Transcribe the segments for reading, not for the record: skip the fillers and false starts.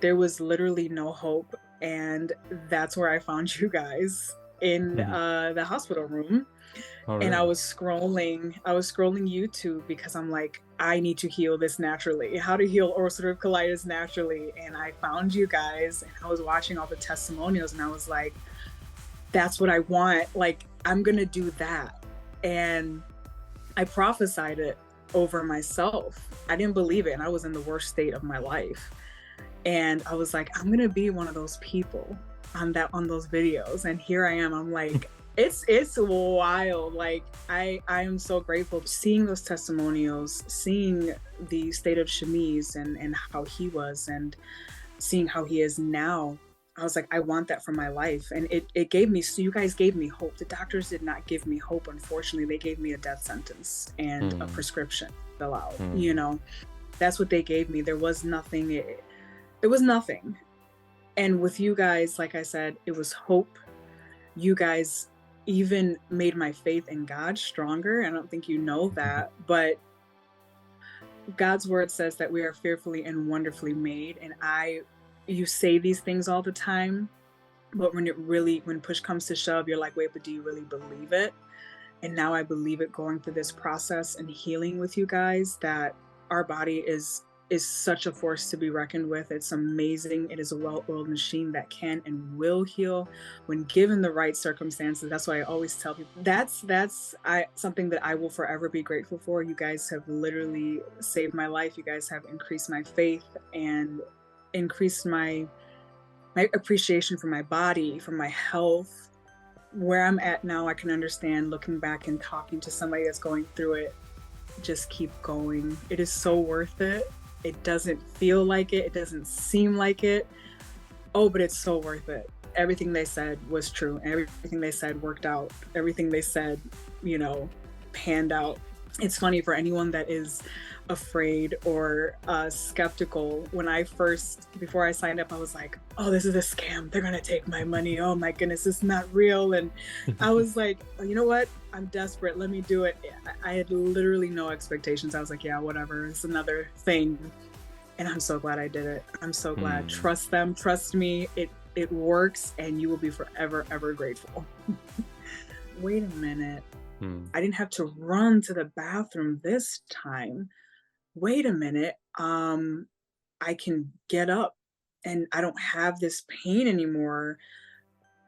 there was literally no hope. And that's where I found you guys in the hospital room. Oh, And I really? was scrolling YouTube because I'm like, I need to heal this naturally. How to heal ulcerative colitis naturally. And I found you guys and I was watching all the testimonials and I was like, that's what I want. Like, I'm going to do that. And I prophesied it over myself. I didn't believe it. And I was in the worst state of my life. And I was like, I'm going to be one of those people on those videos. And here I am. I'm like, it's wild. Like, I am so grateful seeing those testimonials, seeing the state of Shamiz and how he was, and seeing how he is now. I was like, I want that for my life. And it gave me, so you guys gave me hope. The doctors did not give me hope, unfortunately. They gave me a death sentence and a prescription to fill out. You know, that's what they gave me. There was nothing. There was nothing. And with you guys, like I said, it was hope. You guys even made my faith in God stronger. I don't think you know that, but God's word says that we are fearfully and wonderfully made. And you say these things all the time, but when push comes to shove, you're like, wait, but do you really believe it? And now I believe it, going through this process and healing with you guys, that our body is such a force to be reckoned with. It's amazing. It is a well-oiled machine that can and will heal when given the right circumstances. That's why I always tell people that's something that I will forever be grateful for. You guys have literally saved my life. You guys have increased my faith and increased my appreciation for my body, for my health. Where I'm at now, I can understand, looking back and talking to somebody that's going through it. Just keep going. It is so worth it. It doesn't feel like it. It doesn't seem like it. Oh, but it's so worth it. Everything they said was true. Everything they said worked out. Everything they said, panned out. It's funny, for anyone that is afraid or skeptical. Before I signed up, I was like, oh, this is a scam. They're going to take my money. Oh my goodness, it's not real. And I was like, oh, you know what? I'm desperate. Let me do it. I had literally no expectations. I was like, yeah, whatever. It's another thing. And I'm so glad I did it. I'm so glad. Trust them. Trust me. It works, and you will be forever, ever grateful. Wait a minute. I didn't have to run to the bathroom this time. Wait a minute. I can get up and I don't have this pain anymore.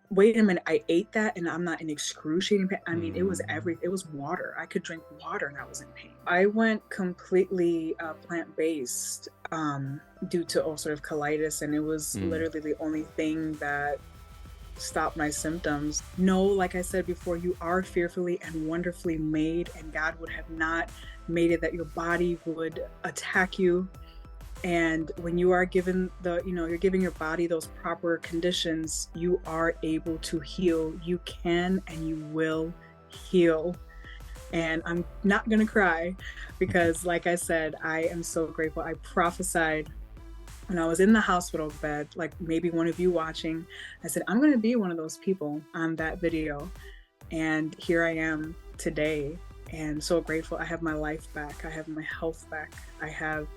Wait a minute, I ate that and I'm not in excruciating pain. I mean, it was water. I could drink water and I was in pain. I went completely plant-based due to ulcerative colitis, and it was literally the only thing that stopped my symptoms. No, like I said before, you are fearfully and wonderfully made, and God would have not made it that your body would attack you. And when you are given you're giving your body those proper conditions, you are able to heal. You can and you will heal. And I'm not gonna cry because, like I said, I am so grateful. I prophesied when I was in the hospital bed, like maybe one of you watching, I said, I'm gonna be one of those people on that video. And here I am today, and so grateful. I have my life back. I have my health back. I have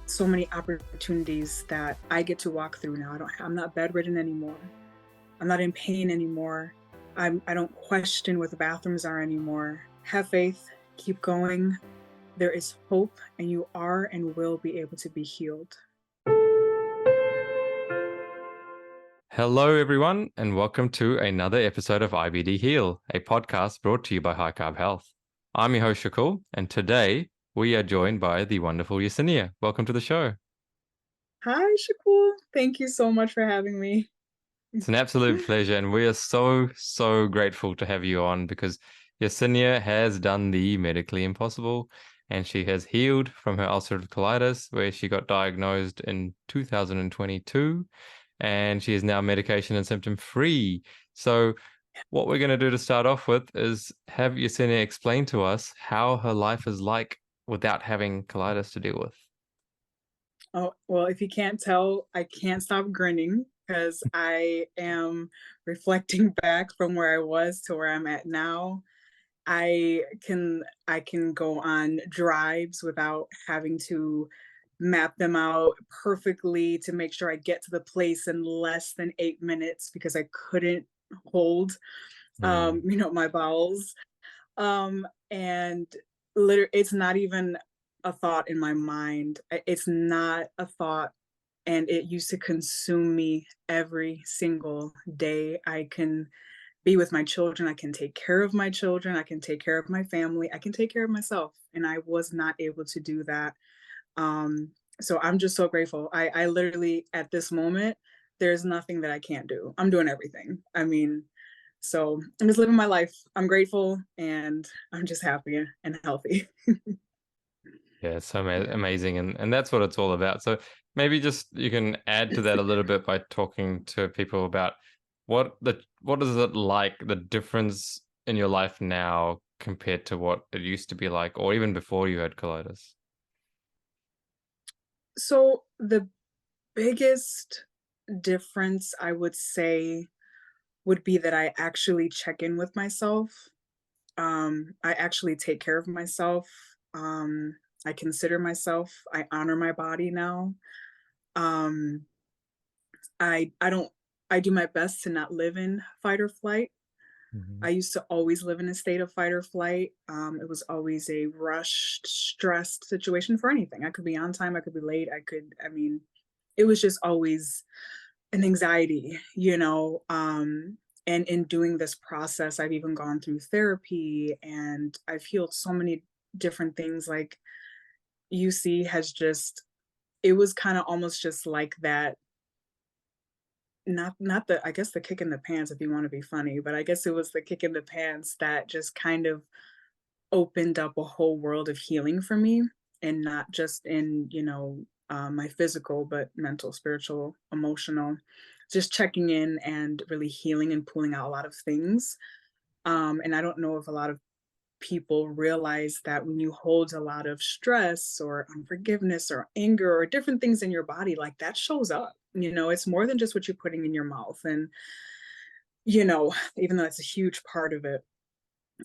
so many opportunities that I get to walk through now. I'm not bedridden anymore. I'm not in pain anymore. I don't question what the bathrooms are anymore. Have faith, keep going. There is hope, and you are and will be able to be healed. Hello, everyone, and welcome to another episode of IBD Heal, a podcast brought to you by High Carb Health. I'm your host, Shukul, and today we are joined by the wonderful Yesenia. Welcome to the show. Hi, Shukul. Thank you so much for having me. It's an absolute pleasure, and we are so grateful to have you on because Yesenia has done the medically impossible, and she has healed from her ulcerative colitis, where she got diagnosed in 2022, and she is now medication and symptom free. So what we're going to do to start off with is have Yesenia explain to us how her life is like without having colitis to deal with. Oh, well, if you can't tell, I can't stop grinning because I am reflecting back from where I was to where I'm at now. I can go on drives without having to map them out perfectly to make sure I get to the place in less than 8 minutes because I couldn't hold, Mm. my bowels. And literally, it's not even a thought in my mind. It's not a thought. And it used to consume me every single day. I can be with my children. I can take care of my children. I can take care of my family. I can take care of myself. And I was not able to do that. Um, so I'm just so grateful. I literally, at this moment, there's nothing that I can't do. I'm doing everything. I mean, so I'm just living my life. I'm grateful and I'm just happy and healthy. Yeah, it's so Yeah. amazing, and that's what it's all about. So maybe just you can add to that a little bit by talking to people about what is it like, the difference in your life now compared to what it used to be like, or even before you had colitis. So the biggest difference I would say would be that I actually check in with myself. I actually take care of myself. I consider myself. I honor my body now. Um, I don't. I do my best to not live in fight or flight. Hmm. I used to always live in a state of fight or flight. It was always a rushed, stressed situation for anything. I could be on time. I could be late. I could. I mean, it was just always an anxiety, and in doing this process, I've even gone through therapy and I've healed so many different things. Like UC has just, it was kind of almost just like that. Not the, I guess the kick in the pants if you want to be funny, but I guess it was the kick in the pants that just kind of opened up a whole world of healing for me, and not just in my physical, but mental, spiritual, emotional, just checking in and really healing and pulling out a lot of things. And I don't know if a lot of people realize that when you hold a lot of stress or unforgiveness or anger or different things in your body, like that shows up. It's more than just what you're putting in your mouth. And even though it's a huge part of it,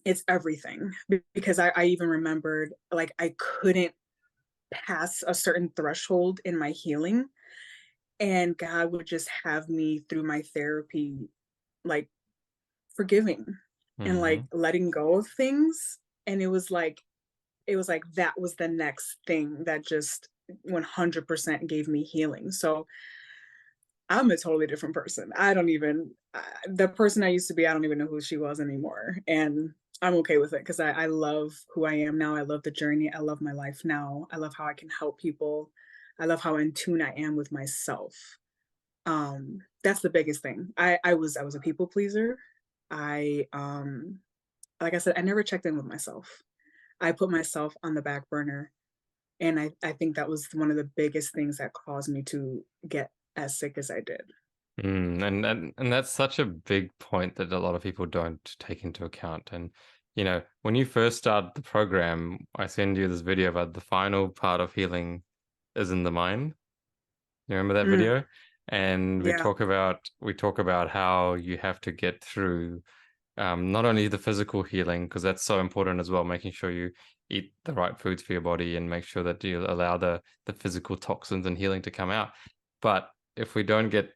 it's everything. Because I even remembered, like, I couldn't pass a certain threshold in my healing, and God would just have me through my therapy, like, forgiving and like Hmm. letting go of things. And it was like that was the next thing that just 100% gave me healing. So I'm a totally different person. I don't even, the person I used to be, I don't even know who she was anymore. And I'm okay with it because I love who I am now. I love the journey. I love my life now. I love how I can help people. I love how in tune I am with myself. That's the biggest thing. I was a people pleaser. I like I said, I never checked in with myself. I put myself on the back burner. And I think that was one of the biggest things that caused me to get as sick as I did. And that's such a big point that a lot of people don't take into account. And when you first start the program, I send you this video about the final part of healing is in the mind. You remember that Mm, video? And we yeah. talk about how you have to get through not only the physical healing, because that's so important as well, making sure you eat the right foods for your body and make sure that you allow the physical toxins and healing to come out. But if we don't get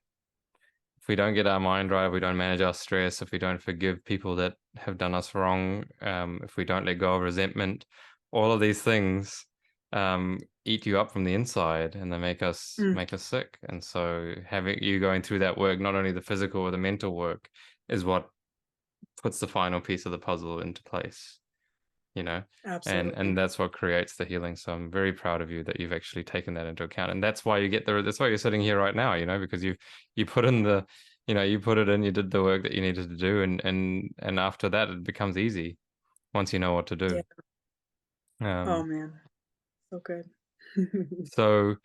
our mind right, if we don't manage our stress, if we don't forgive people that have done us wrong, if we don't let go of resentment, all of these things eat you up from the inside, and they make us Mm, make us sick. And so having you going through that work, not only the physical or the mental work, is what puts the final piece of the puzzle into place, you know, and absolutely. that's what creates the healing. So I'm very proud of you that you've actually taken that into account, and that's why you're sitting here right now, because you put in you put it in, you did the work that you needed to do, and after that it becomes easy once you know what to Yeah. do. Oh Um, man, so good. so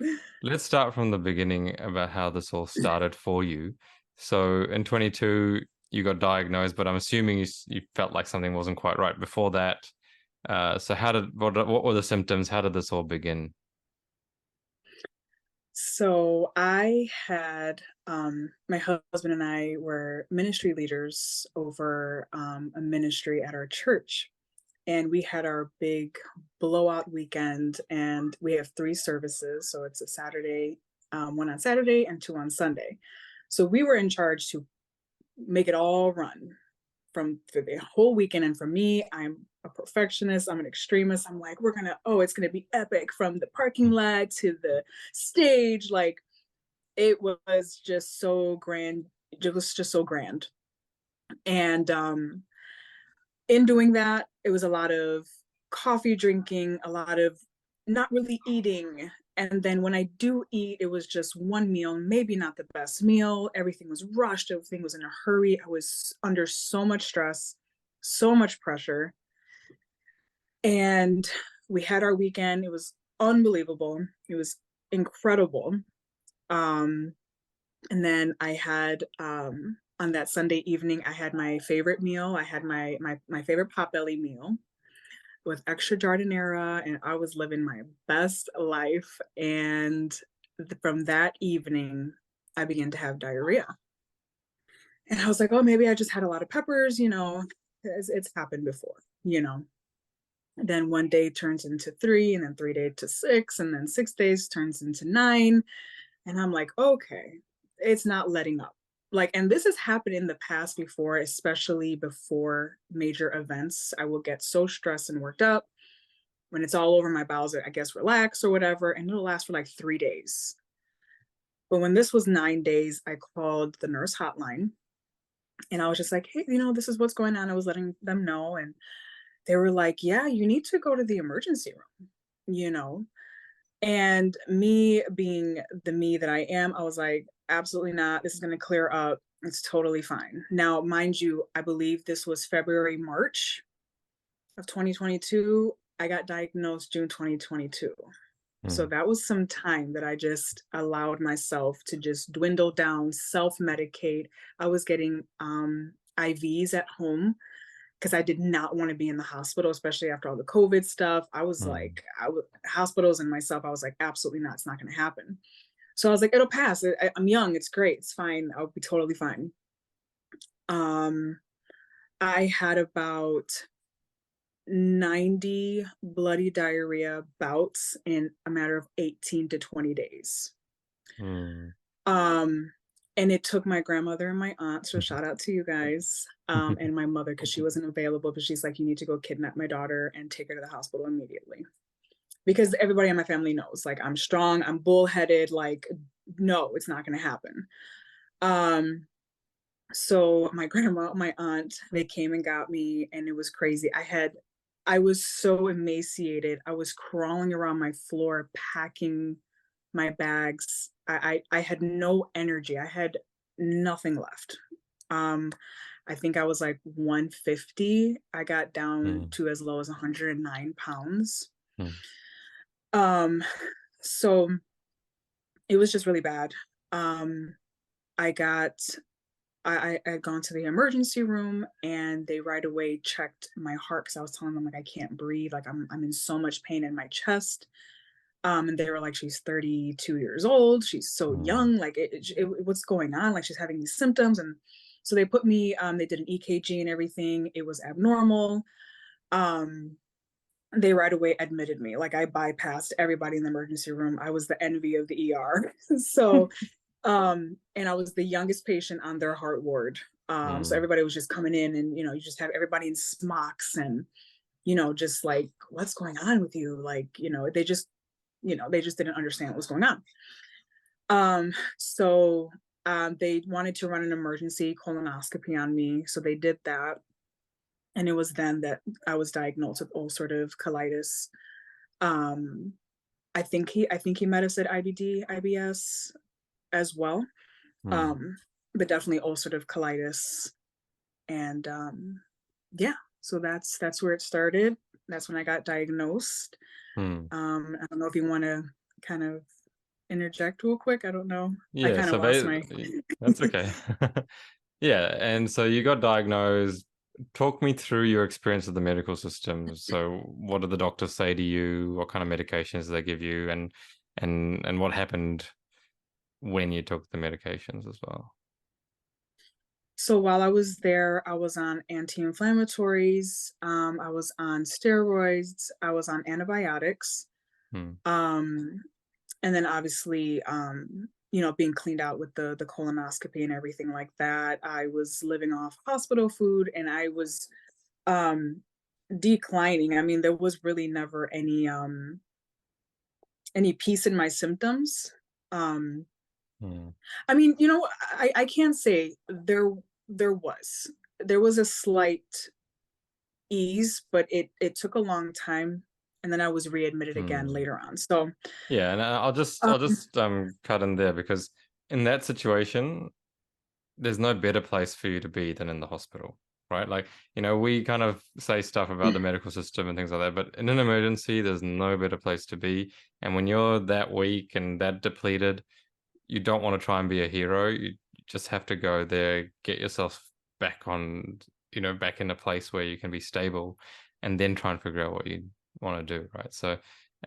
let's start from the beginning about how this all started for you. So in 22 you got diagnosed, but I'm assuming you felt like something wasn't quite right before that. So what were the symptoms? How did this all begin? So I had my husband and I were ministry leaders over a ministry at our church. and we had our big blowout weekend, and we have 3 services, so it's a Saturday, 1 on Saturday and 2 on Sunday. So we were in charge to make it all run for the whole weekend, and for me, I'm a perfectionist, I'm an extremist, I'm like, it's gonna be epic from the parking Mm. lot to the stage, like, it was just so grand. It was just so grand. And in doing that, it was a lot of coffee drinking, a lot of not really eating. And then when I do eat, it was just one meal, maybe not the best meal. Everything was rushed, everything was in a hurry. I was under so much stress, so much pressure. And we had our weekend. It was unbelievable. It was incredible. Um, and then I had on that Sunday evening, I had my favorite meal. I had my favorite potbelly meal with extra jardinera, and I was living my best life. And from that evening, I began to have diarrhea. And I was like, oh, maybe I just had a lot of peppers, it's happened before, you know. Then one day turns into 3, and then 3 days to 6, and then 6 days turns into 9. And I'm like, okay, it's not letting up. Like, and this has happened in the past before, especially before major events. I will get so stressed and worked up when it's all over my bowels, I guess relax or whatever, and it'll last for like 3 days. But when this was 9 days, I called the nurse hotline, and I was just like, hey, this is what's going on. I was letting them know. And they were like, yeah, you need to go to the emergency room, you know? And me being the me that I am, I was like, absolutely not. This is going to clear up. It's totally fine. Now, mind you, I believe this was February, March of 2022. I got diagnosed June 2022. So Mm. that was some time that I just allowed myself to just dwindle down, self-medicate. I was getting IVs at home because I did not want to be in the hospital, especially after all the COVID stuff. I was Mm. like, hospitals and myself, I was like, absolutely not. It's not going to happen. So I was like, it'll pass. I'm young. It's great. It's fine. I'll be totally fine. Um, I had about 90 bloody diarrhea bouts in a matter of 18 to 20 days. Mm. Um, and it took my grandmother and my aunt, so shout out to you guys, and my mother, because she wasn't available, but she's like, you need to go kidnap my daughter and take her to the hospital immediately. Because everybody in my family knows, like, I'm strong, I'm bullheaded, like, no, it's not gonna happen. Um, so my grandma, my aunt, they came and got me, and it was crazy. I was so emaciated. I was crawling around my floor, packing my bags. I had no energy. I had nothing left. Um, I think I was like 150. I got down Mm. to as low as 109 pounds. Mm. Um, so it was just really bad. Um, I got I had gone to the emergency room, and they right away checked my heart because I was telling them like I can't breathe, like I'm in so much pain in my chest. And they were like, she's 32 years old, she's so Mm. young, like what's going on? Like, she's having these symptoms. And so they put me, they did an EKG and everything. It was abnormal. Um, they right away admitted me. Like, I bypassed everybody in the emergency room. I was the envy of the ER. So and I was the youngest patient on their heart ward. So Mm. everybody was just coming in, and you just have everybody in smocks, and just like, what's going on with you? Like, they just didn't understand what was going on. So they wanted to run an emergency colonoscopy on me, so they did that, and it was then that I was diagnosed with ulcerative colitis. Um, I think he might have said IBD, IBS as well, Mm. um, but definitely ulcerative colitis. And yeah, so that's where it started. That's when I got diagnosed. Mm. I don't know if you want to kind of interject real quick. I don't know. I Yeah, kind of so lost my. that's okay. Yeah, and so you got diagnosed. Talk me through your experience with the medical system. So what did the doctors say to you? What kind of medications did they give you? And what happened when you took the medications as well? So while I was there, I was on anti-inflammatories, I was on steroids, I was on antibiotics, Mm, um, and then obviously, being cleaned out with the colonoscopy and everything like that. I was living off hospital food, and I was um, declining. I mean, there was really never any peace in my symptoms. Um, mm, I mean, I can't say there was there was a slight ease, but it took a long time, and then I was readmitted again mm. later on. So, Yeah, and I'll just um, I'll just cut in there because in that situation, there's no better place for you to be than in the hospital, right? Like, we kind of say stuff about the medical system and things like that, but in an emergency, there's no better place to be. And when you're that weak and that depleted, you don't want to try and be a hero. You just have to go there, get yourself back on, back in a place where you can be stable, and then try and figure out what you want to do, right? So,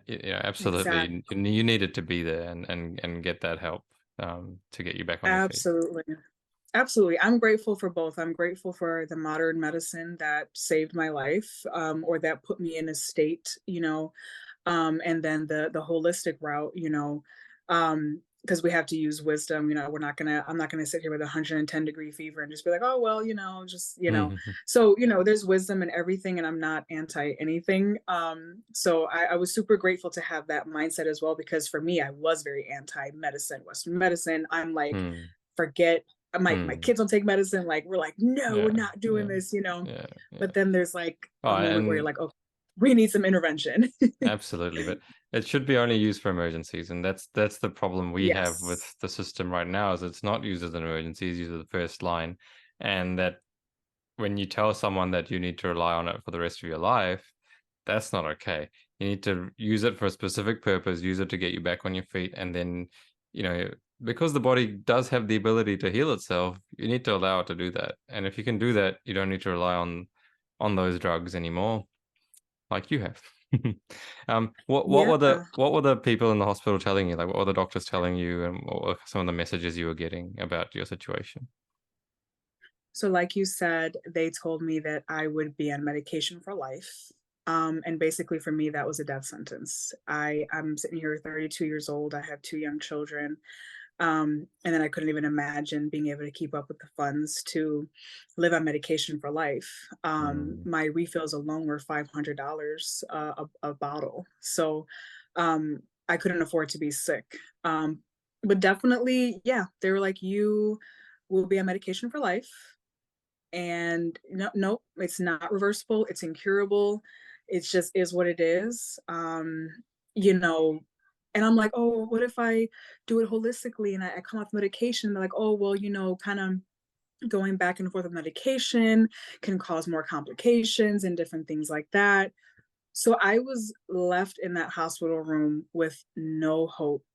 absolutely, exactly. you needed to be there and get that help to get you back on your feet. Absolutely. Absolutely. I'm grateful for both. I'm grateful for the modern medicine that saved my life, or that put me in a state, and then the holistic route, because we have to use wisdom. I'm not gonna sit here with 110-degree fever and just be like, oh well, Mhm. So there's wisdom in everything, and I'm not anti anything. So I was super grateful to have that mindset as well, because for me, I was very anti medicine, Western medicine. I'm like, Mm, forget. My mm. kids don't take medicine. Like, we're like, no, we're Yeah, not doing yeah, this. yeah, yeah. But then there's like Oh, a moment where you're and like, okay, we need some intervention. absolutely, but it should be only used for emergencies, and that's the problem we have Yes. with the system right now, is it's not used as an emergency, it's used as the first line, and that when you tell someone that you need to rely on it for the rest of your life, that's not okay. You need to use it for a specific purpose, use it to get you back on your feet, and then, you know, because the body does have the ability to heal itself, you need to allow it to do that. And if you can do that, you don't need to rely on those drugs anymore, like you have. Yeah. what were the people in the hospital telling you? Like, what were the doctors telling you, and what were some of the messages you were getting about your situation? So, like you said, they told me that I would be on medication for life. And basically, for me, that was a death sentence. I'm sitting here, 32 years old. I have two young children. And then I couldn't even imagine being able to keep up with the funds to live on medication for life. Mm, My refills alone were $500 a bottle. So I couldn't afford to be sick. But definitely, yeah, they were like, you will be on medication for life. And no, nope, it's not reversible. It's incurable. It's just is what it is. You know, and I'm like, oh, what if I do it holistically and I come off medication? They're like, oh, well, kind of going back and forth with medication can cause more complications and different things like that. So I was left in that hospital room with no hope.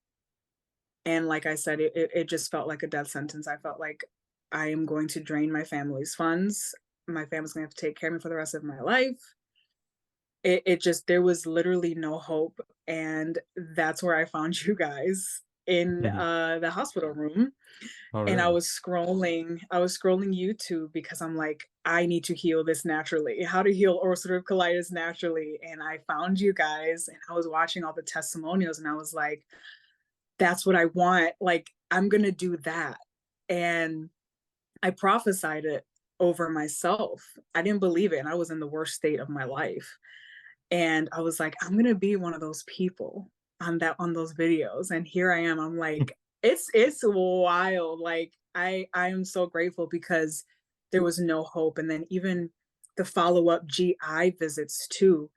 And like I said, it just felt like a death sentence. I felt like I am going to drain my family's funds. My family's gonna have to take care of me for the rest of my life. It just, there was literally no hope. And that's where I found you guys in mhm. the hospital room. Oh, And really? I was scrolling YouTube because I'm like, I need to heal this naturally. How to heal ulcerative colitis naturally. And I found you guys, and I was watching all the testimonials, and I was like, that's what I want. Like, I'm gonna do that. And I prophesied it over myself. I didn't believe it, and I was in the worst state of my life. And I was like, I'm gonna be one of those people on those videos. And here I am. I'm like, it's wild. Like, I am so grateful because there was no hope. And then even the follow-up GI visits too,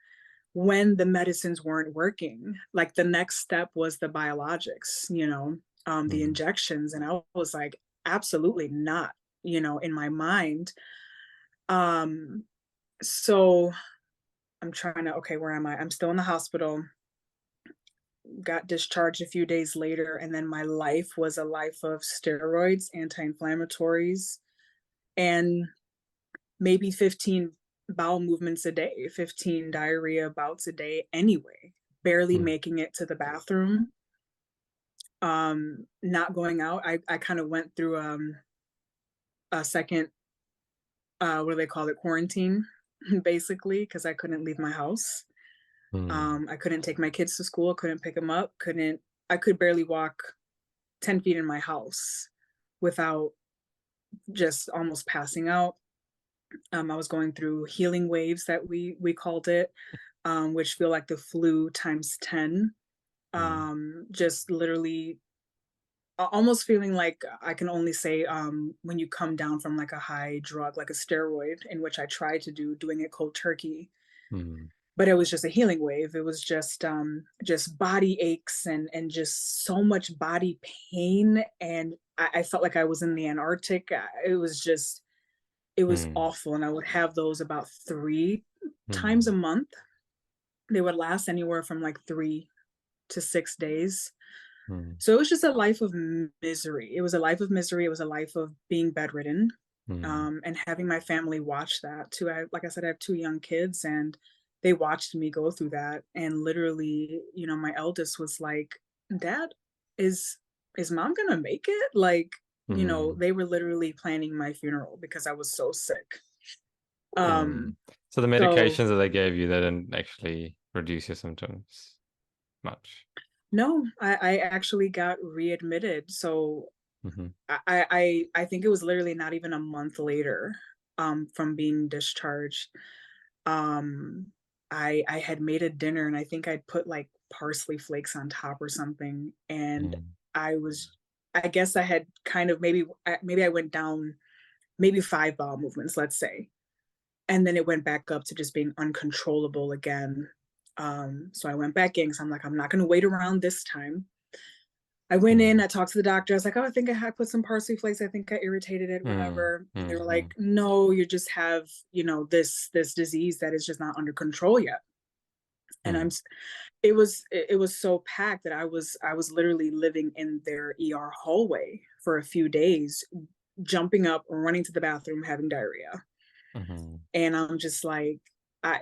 when the medicines weren't working. Like, the next step was the biologics, the Mm, injections. And I was like, absolutely not, in my mind. Um, so I'm trying to, okay, where am I? I'm still in the hospital, got discharged a few days later, and then my life was a life of steroids, anti-inflammatories, and maybe 15 bowel movements a day, 15 diarrhea bouts a day anyway, barely mm, making it to the bathroom, not going out. I kind of went through a second what do they call it, quarantine, basically, because I couldn't leave my house. Mm, I couldn't take my kids to school, couldn't pick them up, couldn't I could barely walk 10 feet in my house without just almost passing out. I was going through healing waves that we called it, which feel like the flu times 10. mm, Just literally almost feeling like I can only say when you come down from like a high drug, like a steroid, in which I tried to do, doing it cold turkey, mm, but it was just a healing wave. It was just body aches and just so much body pain, and I felt like I was in the Antarctic. It was just it was mm, awful, and I would have those about 3 times a mm, month. They would last anywhere from like 3 to 6 days. mm, So it was just a life of misery. It was a life of misery. It was a life of being bedridden, mm, and having my family watch that too. Like I said, I have 2 young kids, and they watched me go through that. And literally, my eldest was like, "Dad, is is mom gonna make it?" Like, mm, they were literally planning my funeral because I was so sick. mm. Um, So the so medications that they gave you, they didn't actually reduce your symptoms much. no, I actually got readmitted. So Hmm. I think it was literally not even a month later, from being discharged. Um, I had made a dinner, and I think I'd put like parsley flakes on top or something, and Mm, I was I guess I had kind of maybe I went down maybe 5 bowel movements, let's say, and then it went back up to just being uncontrollable again. So I went back in because I'm like, I'm not gonna wait around this time. I went in, mm, I talked to the doctor. I was like, "Oh, I think I had put some parsley flakes. I think I irritated it, mm, whatever." And they were like, mm, "No, you just have, this disease that is just not under control yet." And mm, it was so packed that I was literally living in their ER hallway for a few days, jumping up, running to the bathroom, having diarrhea. mm, And I'm just like,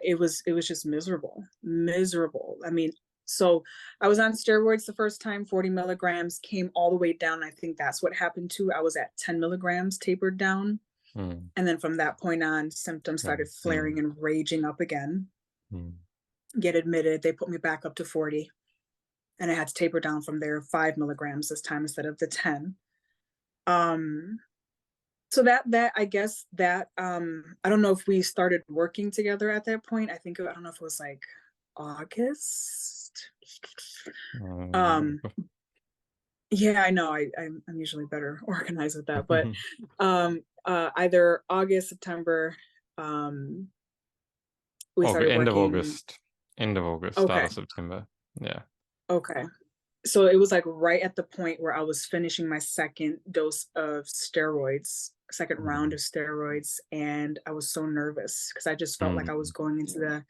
it was just miserable, miserable. I mean, so I was on steroids the first time, 40 milligrams, came all the way down. I think that's what happened too. I was at 10 milligrams, tapered down. mm, And then from that point on, symptoms mm, started mm, flaring and raging up again. mm, Get admitted. They put me back up to 40. And I had to taper down from there, 5 milligrams this time instead of the 10. Um, so that I guess that I don't know if we started working together at that point. I don't know if it was like August. Um yeah, I know. I'm usually better organized with that, but either August, September, um we started End of working. August, end of August, start Okay. of September. Yeah. Okay. So it was like right at the point where I was finishing my second dose of steroids, second round Mm, of steroids, and I was so nervous because I just felt like I was mm, going into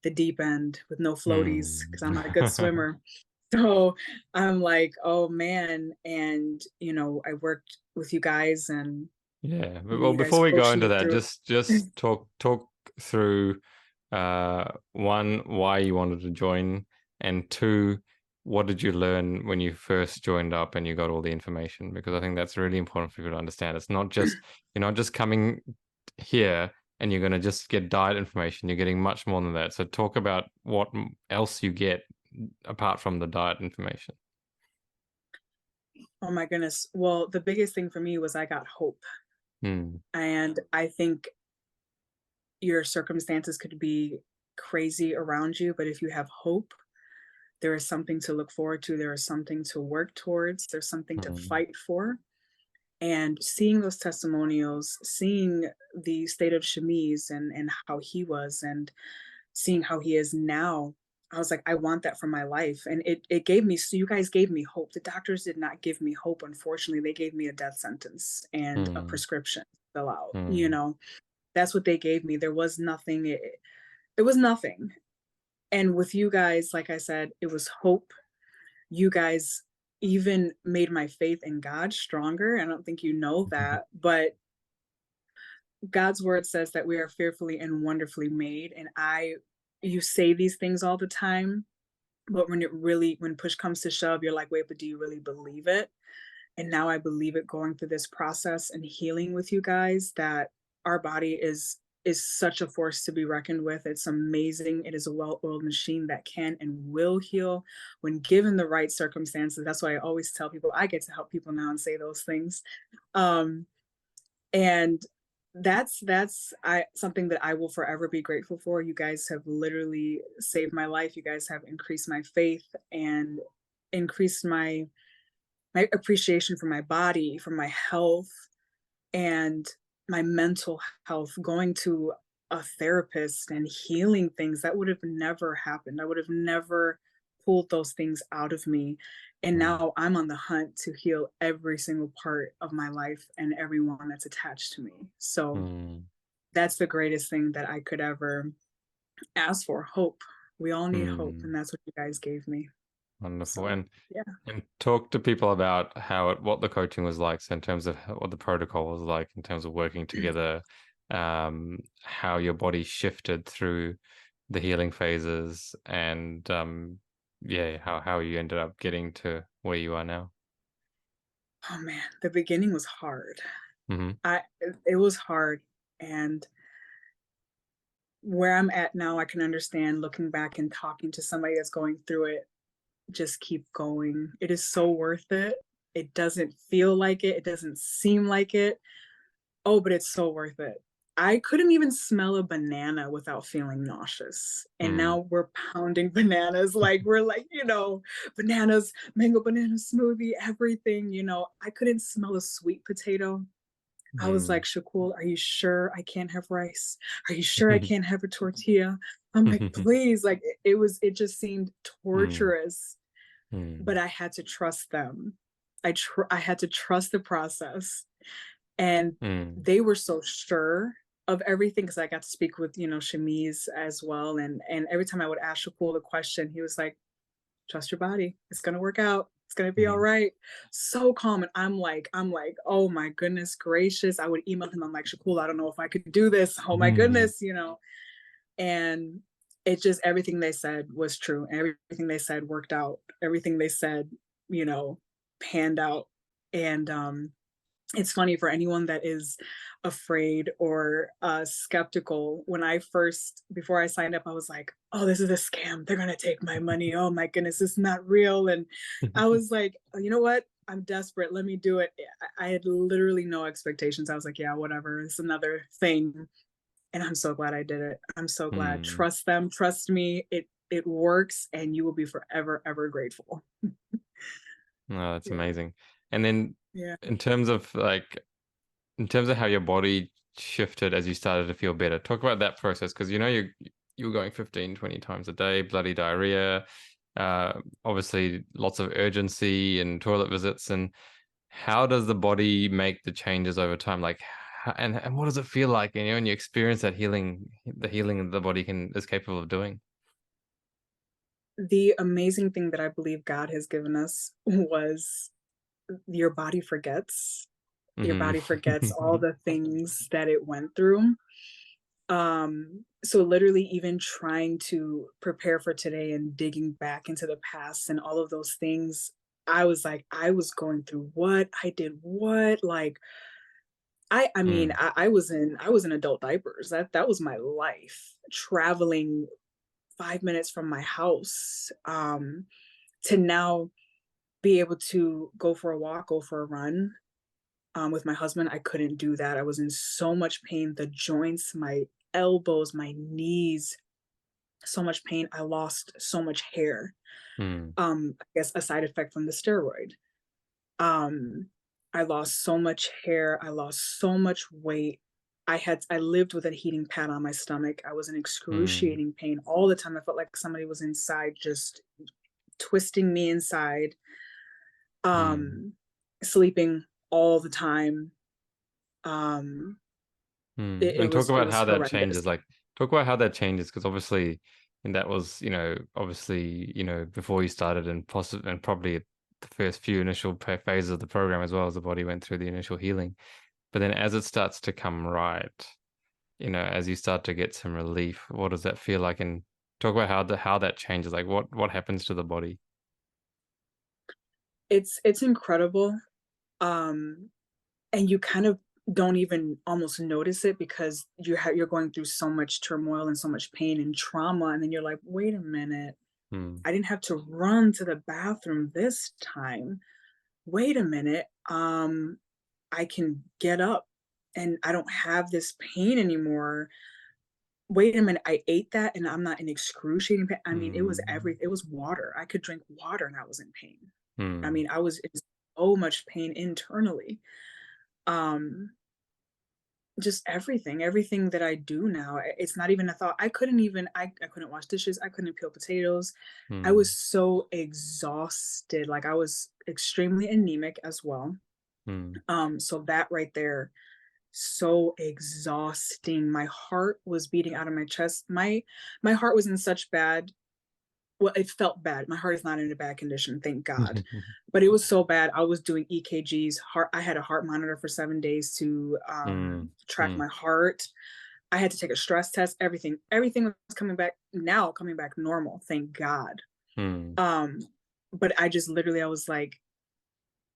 the deep end with no floaties because I'm not a good mm. swimmer. So I'm like, oh man. And I worked with you guys, and Yeah. Well, you guys before we go coached into me that, through just it. talk through one, why you wanted to join, and two, what did you learn when you first joined up and you got all the information? Because I think that's really important for people to understand. It's not just you're not just coming here and you're going to just get diet information. You're getting much more than that. So talk about what else you get apart from the diet information. Oh my goodness. Well, the biggest thing for me was I got hope. Mm, And I think your circumstances could be crazy around you, but if you have hope, there is something to look forward to. There is something to work towards. There's something to mm, fight for. And seeing those testimonials, seeing the state of Shamiz and how he was, and seeing how he is now, I was like, I want that for my life. And it gave me, so you guys gave me hope. The doctors did not give me hope. Unfortunately, they gave me a death sentence and a mm, prescription to fill out. mm, That's what they gave me. There was nothing. It was nothing. And with you guys, like I said, it was hope. You guys even made my faith in God stronger. I don't think you know that, but God's word says that we are fearfully and wonderfully made. And you say these things all the time, but when push comes to shove, you're like, wait, but do you really believe it? And now I believe it, going through this process and healing with you guys, that our body is such a force to be reckoned with. It's amazing. It is a well-oiled machine that can and will heal when given the right circumstances. That's why I always tell people I get to help people now and say those things. Um, and that's I something that I will forever be grateful for. You guys have literally saved my life. You guys have increased my faith and increased my appreciation for my body, for my health, and my mental health. Going to a therapist and healing things that would have never happened. I would have never pulled those things out of me. And Mm, now I'm on the hunt to heal every single part of my life and everyone that's attached to me. So mm, that's the greatest thing that I could ever ask for, hope. We all need hope, mm. and that's what you guys gave me. Wonderful. So yeah. And talk to people about what the coaching was like. So in terms of what the protocol was like, in terms of working together, how your body shifted through the healing phases, and yeah, how you ended up getting to where you are now. Oh man, the beginning was hard. Mm-hmm. It was hard, and where I'm at now, I can understand looking back and talking to somebody that's going through it. Just keep going. It is so worth it. It doesn't feel like it. It doesn't seem like it. Oh, but it's so worth it. I couldn't even smell a banana without feeling nauseous. And Mm, now we're pounding bananas. Like we're like, bananas, mango banana smoothie, everything. I couldn't smell a sweet potato. I was mm. like, Shakul, are you sure I can't have rice? Are you sure I can't have a tortilla? I'm like, please. Like it just seemed Mm, torturous, but mm, I had to trust them. I had to trust the process. And mm, they were so sure of everything because I got to speak with, Shamiz as well. And every time I would ask Shakul the question, he was like, trust your body. It's gonna work out. It's gonna be all mm, right. So calm. And I'm like, oh my goodness gracious. I would email him. I'm like, Shakul, I don't know if I could do this. Oh my mm, goodness. And it just everything they said was true. Everything they said worked out. Everything they said, you know, panned out. And it's funny for anyone that is afraid or skeptical. When before I signed up, I was like, oh, this is a scam. They're going to take my money. Oh my goodness, it's not real. And I was like, oh, you know what? I'm desperate. Let me do it. I had literally no expectations. I was like, yeah, whatever. It's another thing. And I'm so glad I did it. I'm so glad. mm. Trust them. Trust me. It works, and you will be forever, ever grateful. No, that's Yeah. amazing. And then Yeah. in terms of in terms of how your body shifted as you started to feel better, talk about that process because you were going 15, 20 times a day, bloody diarrhea, uh, obviously lots of urgency and toilet visits. And how does the body make the changes over time? Like, and what does it feel like? When you experience that healing, the healing the body is capable of doing. The amazing thing that I believe God has given us was your body forgets. Your Hmm. body forgets all the things that it went through. So literally even trying to prepare for today and digging back into the past and all of those things, I was like, I was going through what I did, what like I mean, Mm, I was in adult diapers. That was my life. Traveling 5 minutes from my house, to now be able to go for a walk, go for a run, with my husband. I couldn't do that. I was in so much pain. The joints, my elbows, my knees, so much pain. I lost so much hair. mm, I guess a side effect from the steroid. Um, I lost so much hair. I lost so much weight. I lived with a heating pad on my stomach. I was in mm, excruciating pain all the time. I felt like somebody was inside, just twisting me inside. mm. Um, Sleeping all the time. Um, Mm. it, it And talk was it about was how that horrendous. changes. Like, talk about how that changes, because obviously, and that was, obviously, before you started, and possibly, and probably the first few initial phases of the program, as well as the body went through the initial healing. But then, as it starts to come right, as you start to get some relief, what does that feel like? And talk about how that changes. Like, what happens to the body? It's incredible. Um, and you kind of don't even almost notice it because you're going through so much turmoil and so much pain and trauma, and then you're like, wait a minute, Mm. I didn't have to run to the bathroom this time. Wait a minute, I can get up and I don't have this pain anymore. Wait a minute, I ate that and I'm not in excruciating pain. I mean, Mm. it was water. I could drink water and I was in pain. I Mm. mean, I was in so much pain internally. Um, just everything that I do now, it's not even a thought. I couldn't wash dishes, I couldn't peel potatoes. I Mm. was so exhausted, like, I was extremely anemic as well. Mm. So that right there, so exhausting. My heart was beating out of my chest. My heart was in such bad, well, it felt bad. My heart is not in a bad condition, thank God. But it was so bad. I was doing EKGs. I had a heart monitor for 7 days to Mm. track Mm. my heart. I had to take a stress test. Everything was coming back now, coming back normal, thank God. Mm. Um, but I just literally, I was like,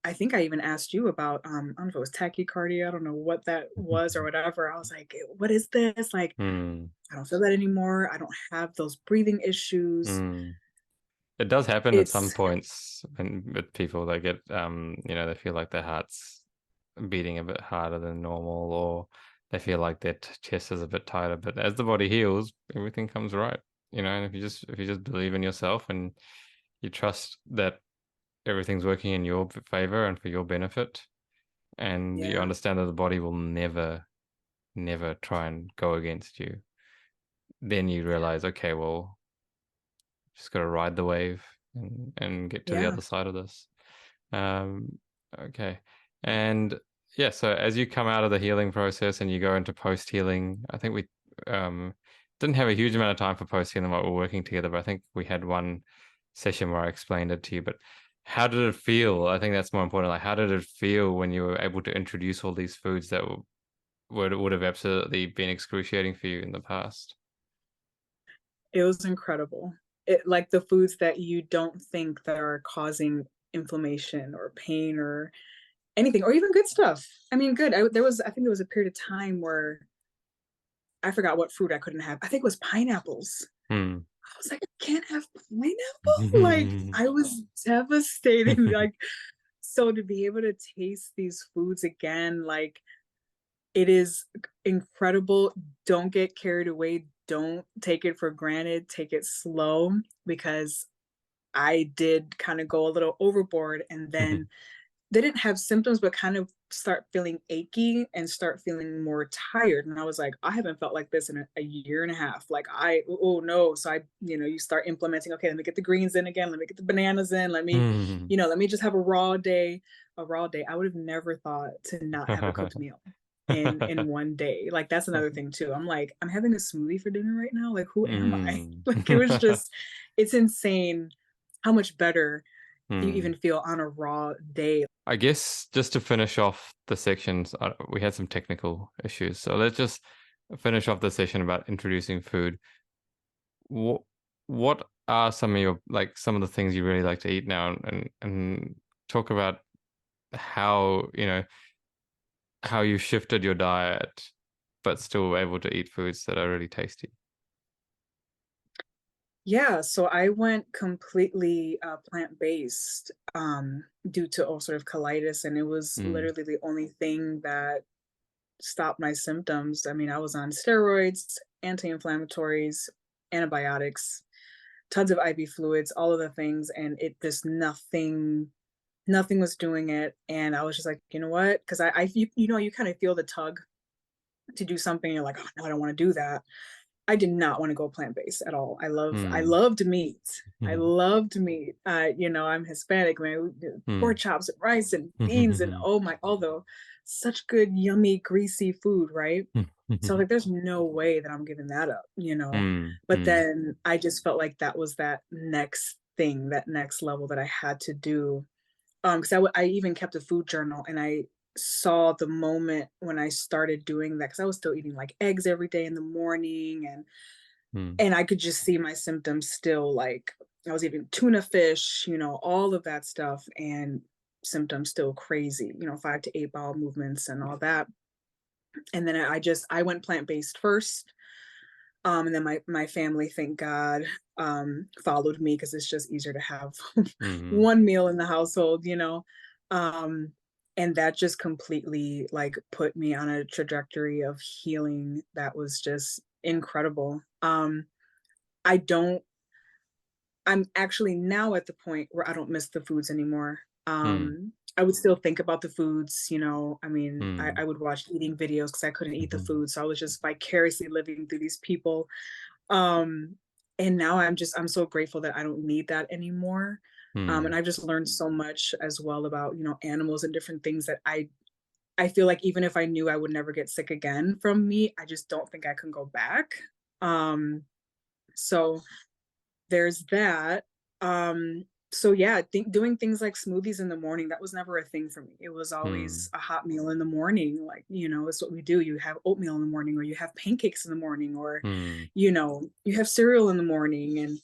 I think I even asked you about, I don't know if it was tachycardia. I don't know what that was or whatever. I was like, what is this? Like, Mm. I don't feel that anymore. I don't have those breathing issues. Mm. It does happen at some It's, points when with people they get they feel like their heart's beating a bit harder than normal, or they feel like their chest is a bit tighter. But as the body heals, everything comes right. And if you just believe in yourself and you trust that everything's working in your favor and for your benefit, and you yeah, understand that the body will never try and go against you, then you realize, okay, well, just got to ride the wave and get to the yeah. other side of this. Um, okay. And yeah, so as you come out of the healing process and you go into post healing, I think we um, didn't have a huge amount of time for post healing while we were working together, but I think we had one session where I explained it to you. But how did it feel? I think that's more important. Like, how did it feel when you were able to introduce all these foods that would have absolutely been excruciating for you in the past? It was incredible. It, like, the foods that you don't think that are causing inflammation or pain or anything, or even good stuff. I mean, good. I think there was a period of time where I forgot what fruit I couldn't have. I think it was pineapples. Hmm. I was like, I can't have pineapple. Like, I was devastated. Like, so to be able to taste these foods again, like, it is incredible. Don't get carried away. Don't take it for granted. Take it slow, because I did kind of go a little overboard, and then they didn't have symptoms, but kind of start feeling achy and start feeling more tired. And I was like, I haven't felt like this in a year and a half. Like, oh no. So you start implementing, okay, let me get the greens in again. Let me get the bananas in. Let me just have a raw day. A raw day. I would have never thought to not have a cooked meal in one day. Like, that's another thing too. I'm like, I'm having a smoothie for dinner right now. Like, who am I? Mm. Like, it was just, it's insane how much better you even Mm. feel on a raw day. I guess just to finish off the sections, we had some technical issues. So let's just finish off the session about introducing food. What what are some of your some of the things you really like to eat now, and talk about how, how you shifted your diet but still able to eat foods that are really tasty. Yeah, so I went completely plant-based due to ulcerative colitis, and it was Mm. literally the only thing that stopped my symptoms. I mean, I was on steroids, anti-inflammatories, antibiotics, tons of IV fluids, all of the things, and it just nothing was doing it. And I was just like, you know what? Because you kind of feel the tug to do something. You're like, oh no, I don't want to do that. I did not want to go plant-based at all. I Mm. loved meat. I Mm. loved meat. I'm Hispanic, man. Pork chops and rice and beans and, oh my, although such good, yummy, greasy food, right? So like, there's no way that I'm giving that up. Mm. But Mm. then I just felt like that was that next thing, that next level that I had to do. Because I even kept a food journal, and I saw the moment when I started doing that, because I was still eating like eggs every day in the morning, Mm. and I could just see my symptoms still, like, I was eating tuna fish, all of that stuff, and symptoms still crazy, 5 to 8 bowel movements and all that. And then I went plant-based first. And then my family, thank God, followed me because it's just easier to have Mhm. one meal in the household, you know. Um, and that just completely like put me on a trajectory of healing that was just incredible. I don't I'm actually now at the point where I don't miss the foods anymore. Mm. I would still think about the foods, you know. I mean, Mm. I would watch eating videos because I couldn't eat the Mhm. food. So I was just vicariously living through these people. Um, and now I'm so grateful that I don't need that anymore. And Mm. I've just learned so much as well about, you know, animals and different things that I feel like even if I knew I would never get sick again from meat, I just don't think I can go back. Um, so there's that. So yeah, I think doing things like smoothies in the morning, that was never a thing for me. It was always Mm. a hot meal in the morning. Like, you know, it's what we do. You have oatmeal in the morning, or you have pancakes in the morning, or, Mm. you know, you have cereal in the morning. And,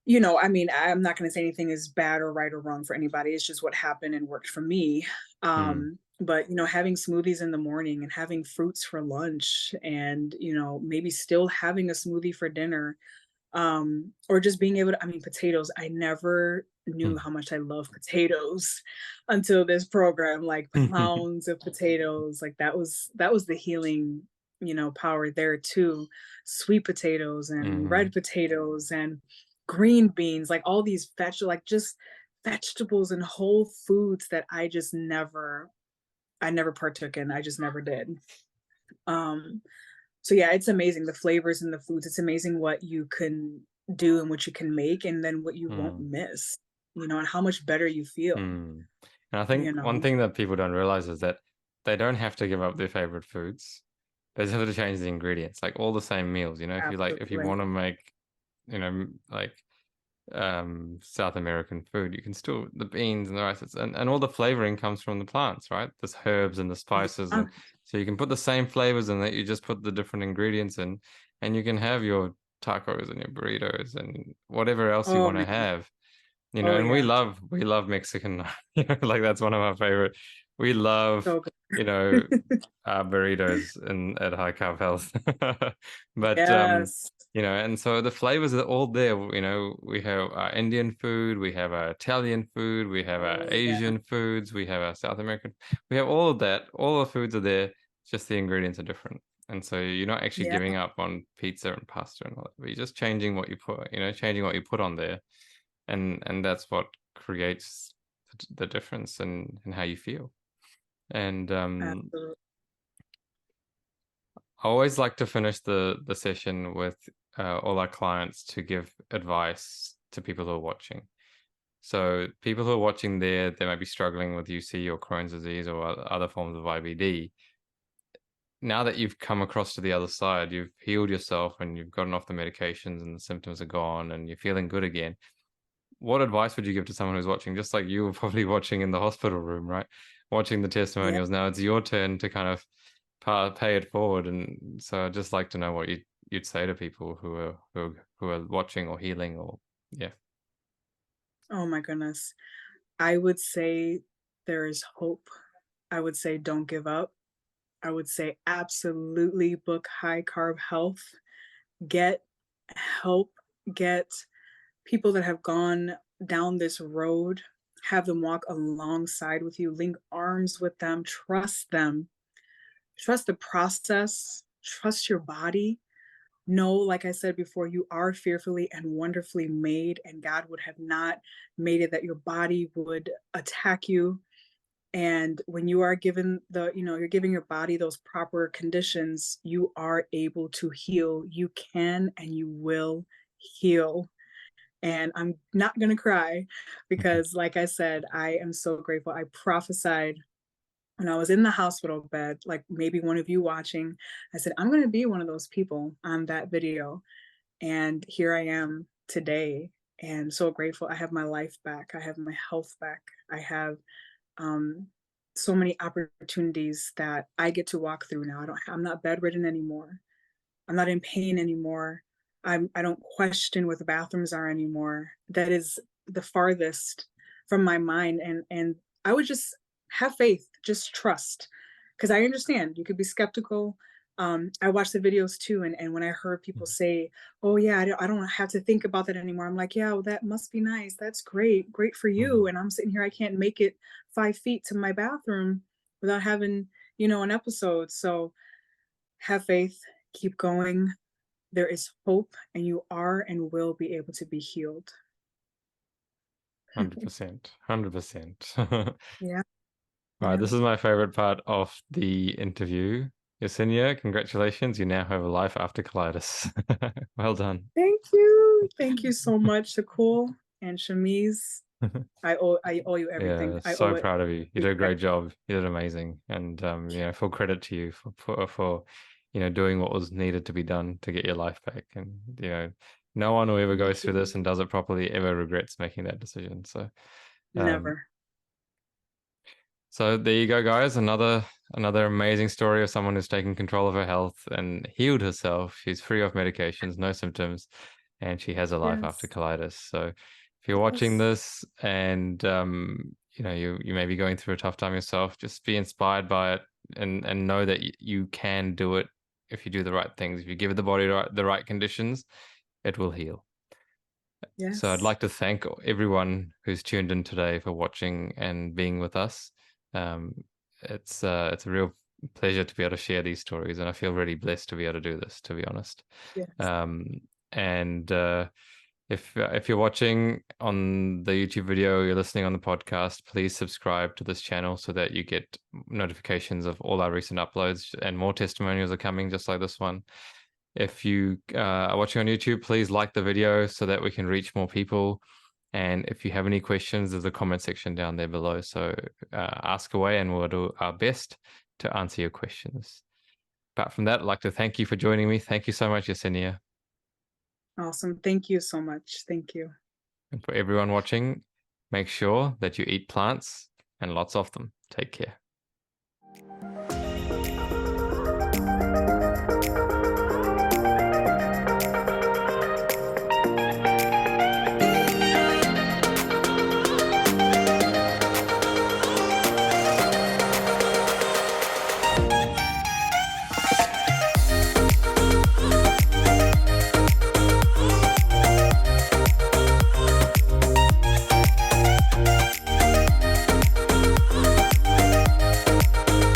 you know, I mean, I'm not going to say anything is bad or right or wrong for anybody. It's just what happened and worked for me. Mm. But, you know, having smoothies in the morning and having fruits for lunch and, you know, maybe still having a smoothie for dinner, or just being able to, I mean, potatoes, I never knew Mm. how much I love potatoes until this program, like pounds of potatoes, like that was the healing, you know, power there too. Sweet potatoes and Mhm. red potatoes and green beans, like all these like just vegetables and whole foods that I never partook in. I just never did. Um, so yeah, it's amazing the flavors and the foods. It's amazing what you can do and what you can make and then what you won't Mm. miss, you know, and how much better you feel, Mm. And I you think one know. thing that people don't realize is that they don't have to give up their favorite foods. They just have to change the ingredients, like all the same meals. You know, if you Absolutely. want to make, like South American food, you can still the beans and the rice, and all the flavoring comes from the plants, right? There's herbs and the spices, Yeah. and so you can put the same flavors in that you just put the different ingredients in, and you can have your tacos and your burritos and whatever else you Oh want to man. have. Oh And yeah. we love Mexican. Like that's one of my favorite. We love, So you know, good. burritos in at High Carb Health. But Yes. and so the flavors are all there. We have our Indian food, we have our Italian food, we have our Oh yeah. Asian foods, we have our South American. We have all of that. All the foods are there, just the ingredients are different. And so you're not actually Yeah. giving up on pizza and pasta and all that, but you're just changing what you put, changing what you put on there, and that's what creates the difference in how you feel. And Absolutely. I always like to finish the session with all our clients to give advice to people who are watching. So people who are watching there, they might be struggling with UC or Crohn's disease or other forms of IBD. Now that you've come across to the other side, you've healed yourself and you've gotten off the medications and the symptoms are gone and you're feeling good again. What advice would you give to someone who's watching, just like you were probably watching in the hospital room, right? Watching the Yeah. testimonials. Now it's your turn to kind of pay it forward. And so I'd just like to know what you'd say to people who are watching or healing or yeah. Oh my goodness. I would say there is hope. I would say don't give up. I would say absolutely book High Carb Health. Get help, get people that have gone down this road, have them walk alongside with you, link arms with them, trust them, trust the process, trust your body. Know, like I said before, you are fearfully and wonderfully made, and God would have not made it that your body would attack you. And when you are given you're giving your body those proper conditions, you are able to heal. You can and you will heal. And I'm not going to cry because, like I said, I am so grateful. I prophesied when I was in the hospital bed, like maybe one of you watching, I said, I'm going to be one of those people on that video. And here I am today. And so grateful. I have my life back. I have my health back. I have um, so many opportunities that I get to walk through now. I'm not bedridden anymore. I'm not in pain anymore. I don't question what the bathrooms are anymore. That is the farthest from my mind. And I would just have faith, just trust. because I understand you could be skeptical. I watched the videos too, and when I heard people Mhm. say, "Oh yeah, I don't have to think about that anymore," I'm like, "Yeah, well, that must be nice. That's great, great for you." Mhm. And I'm sitting here, I can't make it 5 feet to my bathroom without having, an episode. So have faith, keep going. There is hope, and you are and will be able to be healed. 100%. 100%. Yeah, Right, yeah. this is my favorite part of the interview. Yesenia, congratulations. You now have a life after colitis. Well done. Thank you. Thank you so much, Shukul and Shamiz. I owe you everything. Yeah, I owe so it proud of you. You to did you a guys. great job. You did amazing. And full credit to you for doing what was needed to be done to get your life back. And no one who ever Thank goes through this you. and does it properly ever regrets making that decision. Um, Never. so there you go, guys. Another amazing story of someone who's taken control of her health and healed herself. She's free of medications, no symptoms, and she has a life after Yes. colitis. So if you're watching Yes. this and you may be going through a tough time yourself, just be inspired by it and know that you can do it if you do the right things. If you give the body the right conditions, it will heal. So I'd Yes. like to thank everyone who's tuned in today for watching and being with us. Um, it's a real pleasure to be able to share these stories, and I feel really blessed to be able to do this, to be honest. Yes. Um, and if you're watching on the YouTube video, you're listening on the podcast, please subscribe to this channel so that you get notifications of all our recent uploads, and more testimonials are coming just like this one. If you are watching on YouTube, please like the video so that we can reach more people. And if you have any questions, there's a comment section down there below. So ask away and we'll do our best to answer your questions. Apart from that, I'd like to thank you for joining me. Thank you so much, Yesenia. Awesome. Thank you so much. Thank you. And for everyone watching, make sure that you eat plants and lots of them. Take care.